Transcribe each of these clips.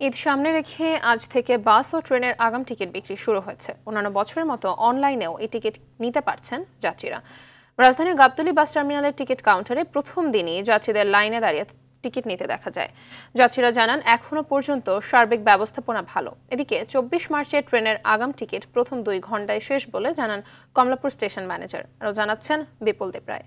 ঈদ সামনে রেখে আজ থেকে বাস ও ট্রেনের আগাম টিকিট বিক্রি শুরু হয়েছে। অন্যান্য বছরের মতো অনলাইনেও এই টিকিট নিতে পারছেন যাত্রীরা। রাজধানীর গাবতলী বাস টার্মিনালের টিকিট কাউন্টারে প্রথম দিনই যাত্রীদের লাইনে দাঁড়িয়ে টিকিট নিতে দেখা যায়। যাত্রীরা জানান এখনো পর্যন্ত সার্বিক ব্যবস্থাপনা ভালো। এদিকে 24 মার্চে ট্রেনের আগাম টিকিট প্রথম 2 ঘন্টায় শেষ বলে জানান কমলাপুর স্টেশন ম্যানেজার। আরও জানাচ্ছেন বিপুল দেবরায়।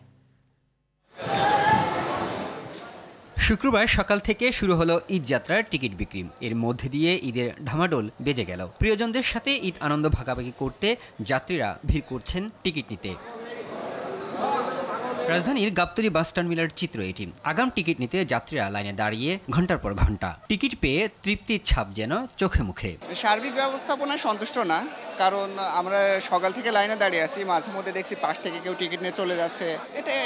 শুক্রবার সকাল থেকে শুরু হলো ঈদ যাত্রার টিকিট বিক্রি। এর মধ্যে দিয়ে ঈদের ঢামাডোল বেজে গেল। প্রিয়জনদের সাথে ঈদ আনন্দ ভাগাভাগি করতে যাত্রীরা ভিড় করছেন টিকিট নিতে। রাজধানীর গাবতলী বাস টার্মিনালের চিত্র এটি। আগাম টিকিট নিতে যাত্রীরা লাইনে দাঁড়িয়ে ঘন্টার পর ঘন্টা। টিকিট পেয়ে তৃপ্তির ছাপ যেন চোখে মুখে। সার্বিক ব্যবস্থাপনায় সন্তুষ্ট না, কারণ আমরা সকাল থেকে লাইনে দাঁড়িয়ে আছি, মাঝে মধ্যে দেখছি পাশ থেকে কেউ টিকিট নিয়ে চলে যাচ্ছে।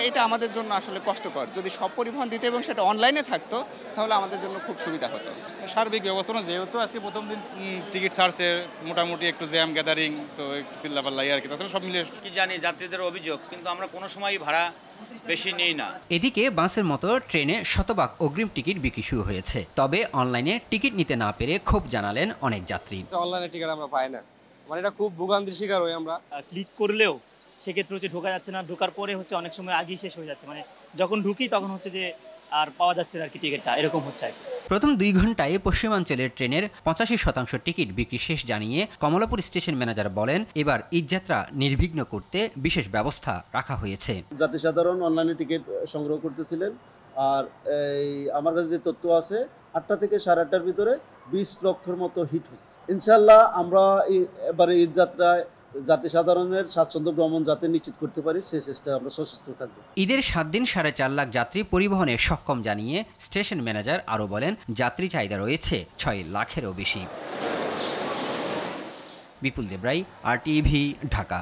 এটা আমাদের জন্য আসলে কষ্টকর। যদি সব পরিবহন দিতে এবং সেটা অনলাইনে থাকতো তাহলে আমাদের জন্য খুব সুবিধা হতো। সার্বিক ব্যবস্থাপনা যেহেতু আজকে প্রথম দিন টিকিট ছাড়ছে, মোটামুটি একটু জ্যাম গ্যাদারিং, তো একটু চিল্লাপাল্লাই আর কি, তাছাড়া সব মিলিয়ে কি জানি যাত্রীদের অভিযোগ, কিন্তু আমরা কোনো সময়ই ভাড়া বেশি নেই না। এদিকে বাসের মতো ট্রেনে শতভাগ অগ্রিম টিকিট বিক্রি শুরু হয়েছে। তবে অনলাইনে টিকিট নিতে না পেরে ক্ষোভ জানালেন অনেক যাত্রী। অনলাইনে টিকিট আমরা পাই না, মানে এটা খুব ভোগান্তির শিকার হই আমরা। ক্লিক করলেও সেক্ষেত্রে হচ্ছে ঢোকা যাচ্ছে না, ঢোকার পরে হচ্ছে অনেক সময় আগেই শেষ হয়ে যাচ্ছে, মানে যখন ঢুকি তখন হচ্ছে যে আর পাওয়া যাচ্ছে না আর কি টিকিটটা, এরকম হচ্ছে। প্রথম 2 ঘন্টায় পশ্চিমাঞ্চলের ট্রেনের 85% টিকিট বিক্রি শেষ জানিয়ে কমলাপুর স্টেশন ম্যানেজার বলেন, এবার ঈদযাত্রা নির্বিঘ্ন করতে বিশেষ ব্যবস্থা রাখা হয়েছে। যাত্রী সাধারণ অনলাইনে টিকিট সংগ্রহ করতেছিলেন, আর আমার কাছে যে তথ্য আছে 8টা থেকে 8:30টার ভিতরে 20 লক্ষের মতো হিট হচ্ছে। ইনশাল্লাহ আমরা এবারে ঈদযাত্রায় যাত্রী সাধারণের স্বাচ্ছন্দ্য ভ্রমণ যাতে নিশ্চিত করতে পারি সেই চেষ্টায় আমরা সশস্ত্র থাকব। ঈদের 7 দিন 4.5 লাখ যাত্রী পরিবহনে সক্ষম জানিয়ে স্টেশন ম্যানেজার আরও বলেন, যাত্রী চাহিদা রয়েছে 6 লাখেরও বেশি। বিপুল দেবরাই, RTV, ঢাকা।